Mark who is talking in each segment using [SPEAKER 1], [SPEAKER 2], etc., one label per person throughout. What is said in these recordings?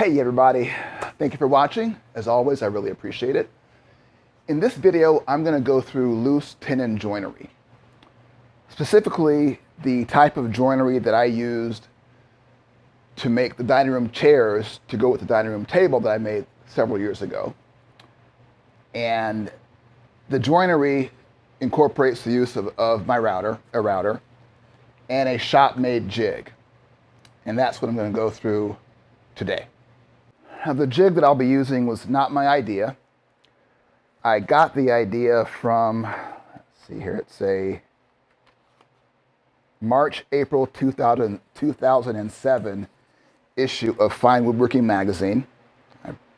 [SPEAKER 1] Hey everybody, thank you for watching. As always, I really appreciate it. In this video, I'm going to go through loose tenon joinery. Specifically, the type of joinery that I used to make the dining room chairs to go with the dining room table that I made several years ago. And the joinery incorporates the use of a router, and a shop-made jig. And that's what I'm going to go through today. Now, the jig that I'll be using was not my idea. I got the idea from, let's see here, it's a March-April 2007 issue of Fine Woodworking magazine.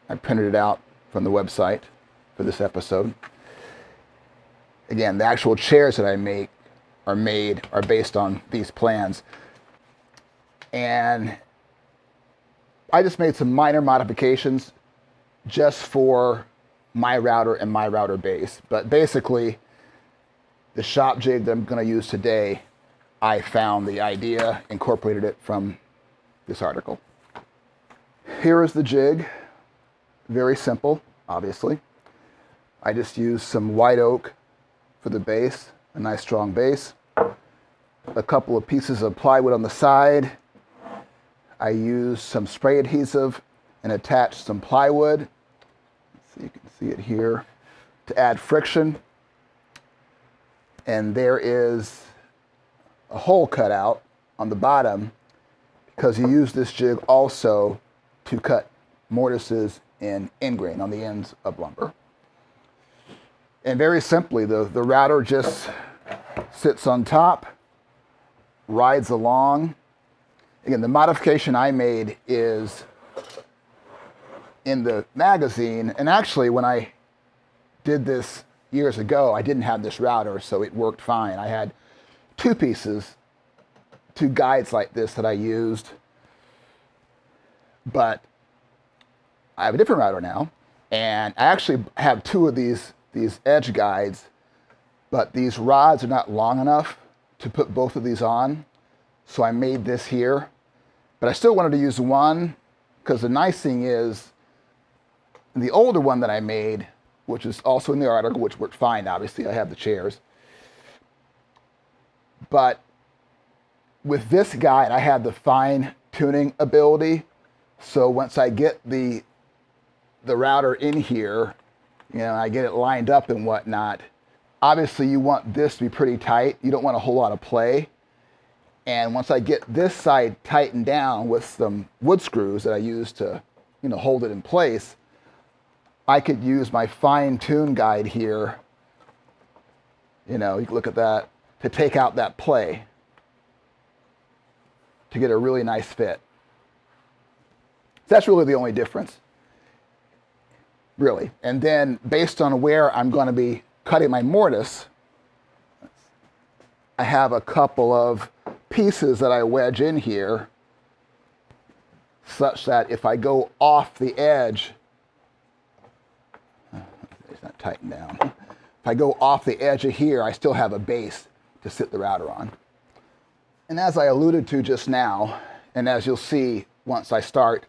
[SPEAKER 1] I printed it out from the website for this episode. Again, the actual chairs that I make are based on these plans. And I just made some minor modifications just for my router and my router base. But basically, the shop jig that I'm going to use today, I found the idea, incorporated it from this article. Here is the jig. Very simple, obviously. I just used some white oak for the base, a nice strong base. A couple of pieces of plywood on the side. I used some spray adhesive and attached some plywood, so you can see it here, to add friction. And there is a hole cut out on the bottom because you use this jig also to cut mortises in end grain on the ends of lumber. And very simply, the router just sits on top, rides along. Again, the modification I made is in the magazine, and actually when I did this years ago, I didn't have this router, so it worked fine. I had two guides like this that I used, but I have a different router now, and I actually have two of these edge guides, but these rods are not long enough to put both of these on. So I made this here, but I still wanted to use one because the nice thing is the older one that I made, which is also in the article, which worked fine, obviously, I have the chairs. But with this guide, I have the fine tuning ability. So once I get the router in here, I get it lined up and whatnot. Obviously, you want this to be pretty tight. You don't want a whole lot of play. And once I get this side tightened down with some wood screws that I use to, hold it in place, I could use my fine tune guide here. You can look at that, to take out that play, to get a really nice fit. So that's really the only difference, really. And then based on where I'm going to be cutting my mortise, I have a couple of pieces that I wedge in here such that if I go off the edge, it's not tightened down. If I go off the edge of here, I still have a base to sit the router on. And as I alluded to just now, and as you'll see once I start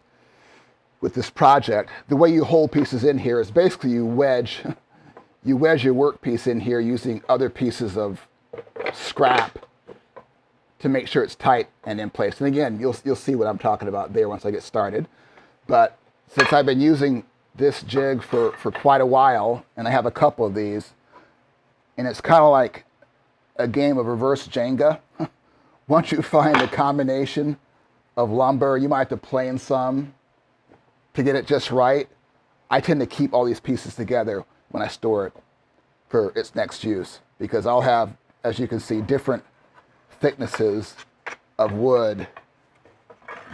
[SPEAKER 1] with this project, the way you hold pieces in here is basically you wedge your workpiece in here using other pieces of scrap to make sure it's tight and in place. And again, you'll see what I'm talking about there once I get started. But since I've been using this jig for quite a while, and I have a couple of these, and it's kind of like a game of reverse Jenga. Once you find a combination of lumber, you might have to plane some to get it just right. I tend to keep all these pieces together when I store it for its next use, because I'll have, as you can see, different thicknesses of wood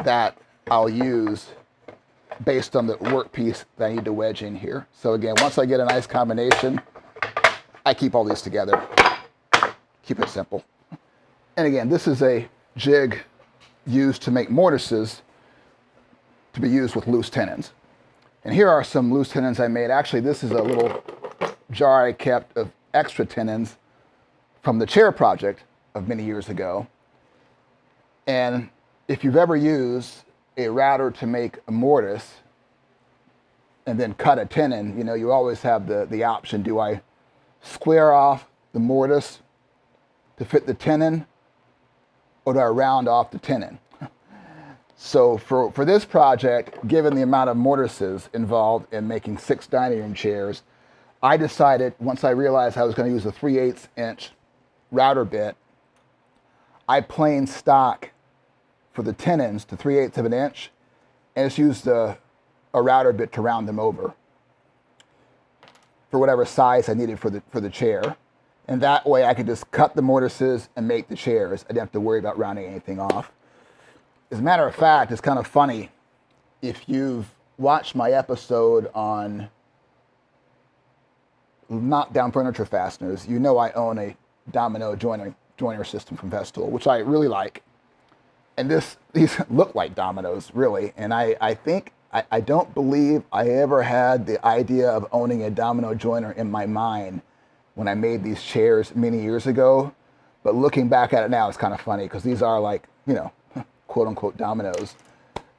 [SPEAKER 1] that I'll use based on the workpiece that I need to wedge in here. So again, once I get a nice combination, I keep all these together. Keep it simple. And again, this is a jig used to make mortises to be used with loose tenons. And here are some loose tenons I made. Actually, this is a little jar I kept of extra tenons from the chair project of many years ago. And if you've ever used a router to make a mortise and then cut a tenon, you know, you always have the option, do I square off the mortise to fit the tenon, or do I round off the tenon? So for this project, given the amount of mortises involved in making 6 dining room chairs, I decided, once I realized I was going to use a 3/8 inch router bit, I planed stock for the tenons to 3/8 of an inch, and just used a router bit to round them over for whatever size I needed for the chair. And that way I could just cut the mortises and make the chairs. I didn't have to worry about rounding anything off. As a matter of fact, it's kind of funny. If you've watched my episode on knockdown furniture fasteners, you know I own a domino joiner system from Festool, which I really like. And these look like dominoes, really. And I think, I don't believe I ever had the idea of owning a domino joiner in my mind when I made these chairs many years ago. But looking back at it now, it's kind of funny because these are like, you know, quote unquote dominoes.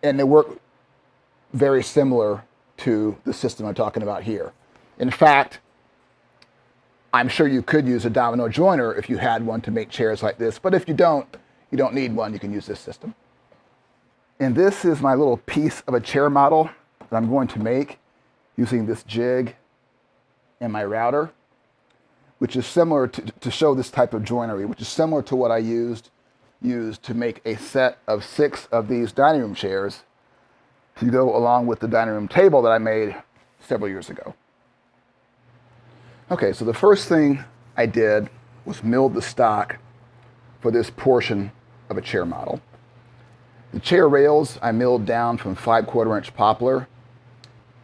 [SPEAKER 1] And they work very similar to the system I'm talking about here. In fact, I'm sure you could use a domino joiner if you had one to make chairs like this. But if you don't need one, you can use this system. And this is my little piece of a chair model that I'm going to make using this jig and my router, which is similar to show this type of joinery, which is similar to what I used to make a set of 6 of these dining room chairs to go along with the dining room table that I made several years ago. Okay, so the first thing I did was milled the stock for this portion of a chair model. The chair rails I milled down from 5/4 inch poplar,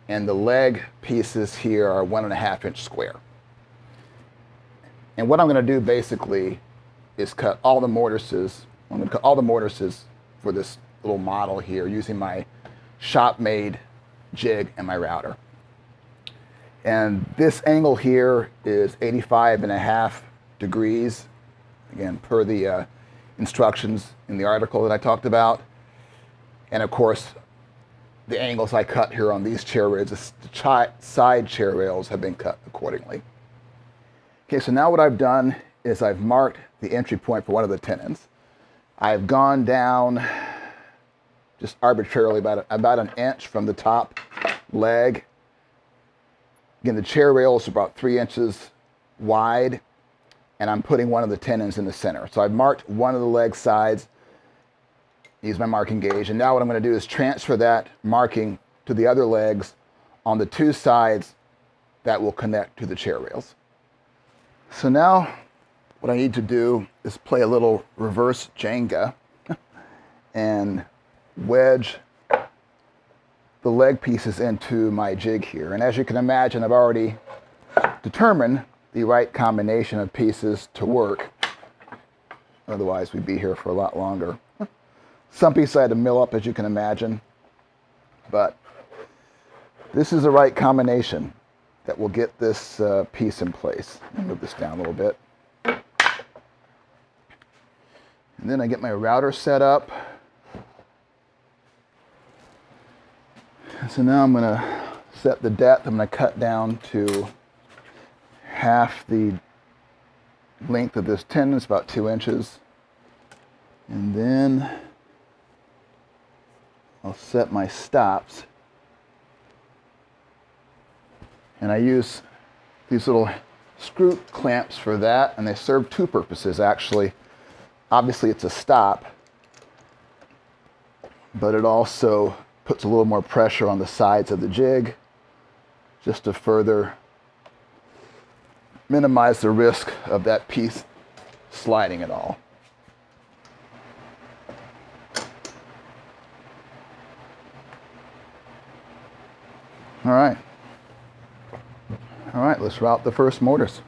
[SPEAKER 1] and the leg pieces here are 1.5 inch square. And what I'm going to do basically is cut all the mortises. I'm going to cut all the mortises for this little model here using my shop-made jig and my router. And this angle here is 85.5 degrees, again, per the instructions in the article that I talked about. And of course, the angles I cut here on these chair rails, the side chair rails have been cut accordingly. Okay, so now what I've done is I've marked the entry point for one of the tenons. I've gone down just arbitrarily about an inch from the top leg. Again, the chair rail is about 3 inches wide, and I'm putting one of the tenons in the center. So I've marked one of the leg sides, use my marking gauge, and now what I'm going to do is transfer that marking to the other legs on the 2 sides that will connect to the chair rails. So now what I need to do is play a little reverse Jenga and wedge the leg pieces into my jig here. And as you can imagine, I've already determined the right combination of pieces to work. Otherwise, we'd be here for a lot longer. Some pieces I had to mill up, as you can imagine. But this is the right combination that will get this piece in place. I'll move this down a little bit. And then I get my router set up. So now I'm going to set the depth. I'm going to cut down to half the length of this tenon. It's about 2 inches. And then I'll set my stops. And I use these little screw clamps for that, and they serve 2 purposes actually. Obviously it's a stop, but it also puts a little more pressure on the sides of the jig just to further minimize the risk of that piece sliding at all. All right, let's route the first mortise.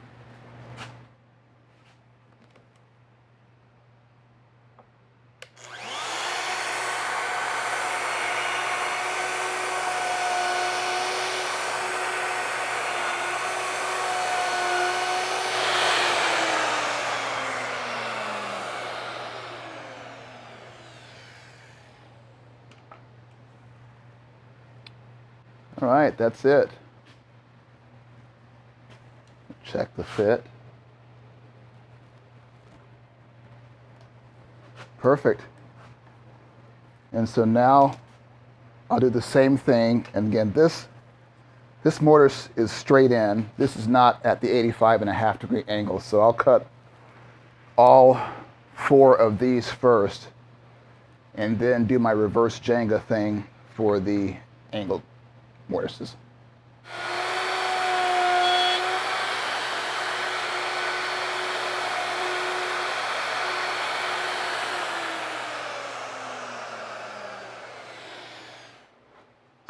[SPEAKER 1] All right, that's it. Check the fit. Perfect. And so now I'll do the same thing. And again, this mortise is straight in. This is not at the 85.5-degree angle. So I'll cut all 4 of these first and then do my reverse Jenga thing for the angled mortises.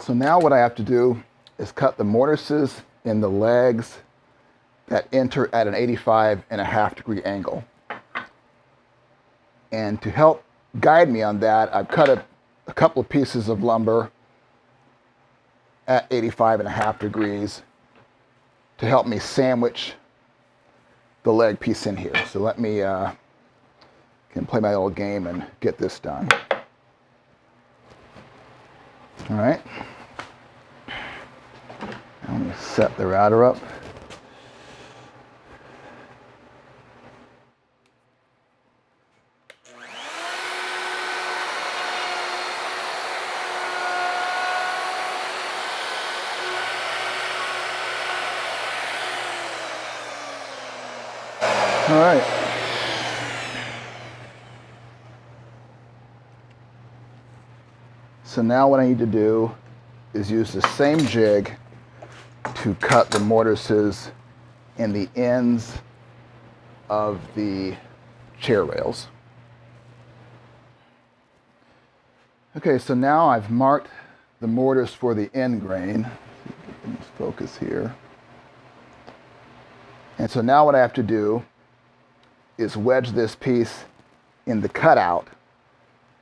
[SPEAKER 1] So now what I have to do is cut the mortises in the legs that enter at an 85.5-degree angle. And to help guide me on that, I've cut a couple of pieces of lumber at 85.5 degrees to help me sandwich the leg piece in here. So let me can play my little game and get this done. All right. Now let me set the router up. All right. So now what I need to do is use the same jig to cut the mortises in the ends of the chair rails. Okay, so now I've marked the mortise for the end grain. Let's focus here. And so now what I have to do is wedge this piece in the cutout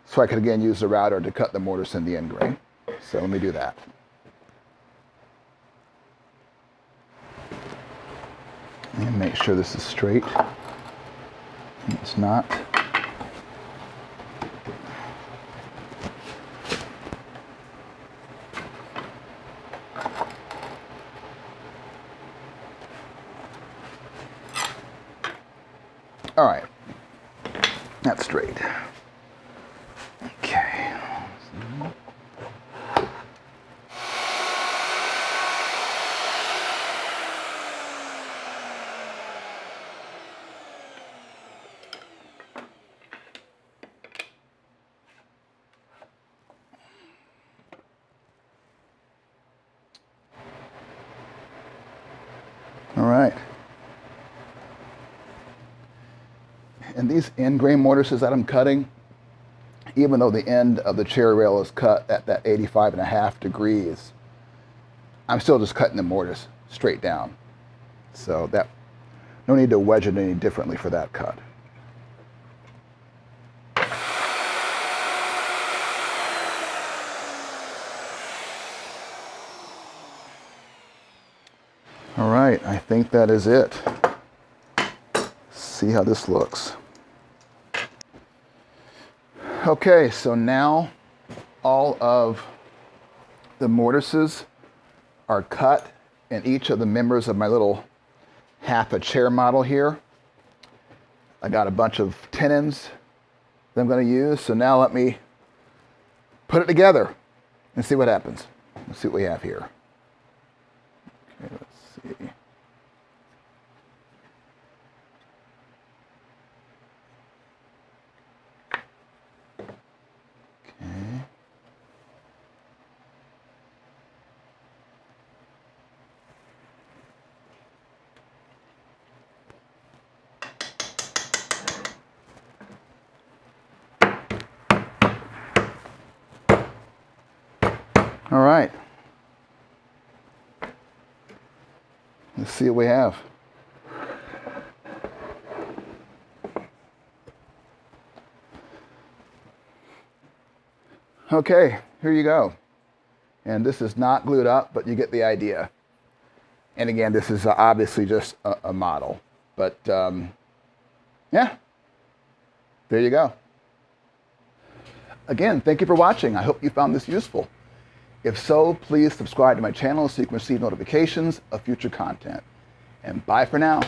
[SPEAKER 1] so I can again use the router to cut the mortise in the end grain. So let me do that. And make sure this is straight. It's not. All right, that's straight. Okay. All right. And these end grain mortises that I'm cutting, even though the end of the chair rail is cut at that 85.5 degrees, I'm still just cutting the mortise straight down. So that, no need to wedge it any differently for that cut. All right, I think that is it. See how this looks. Okay, so now all of the mortises are cut in each of the members of my little half a chair model here. I got a bunch of tenons that I'm going to use. So now let me put it together and see what happens. Let's see what we have here. Okay, let's see. All right. Let's see what we have. Okay, here you go. And this is not glued up, but you get the idea. And again, this is obviously just a model. But yeah, there you go. Again, thank you for watching. I hope you found this useful. If so, please subscribe to my channel so you can receive notifications of future content. And bye for now.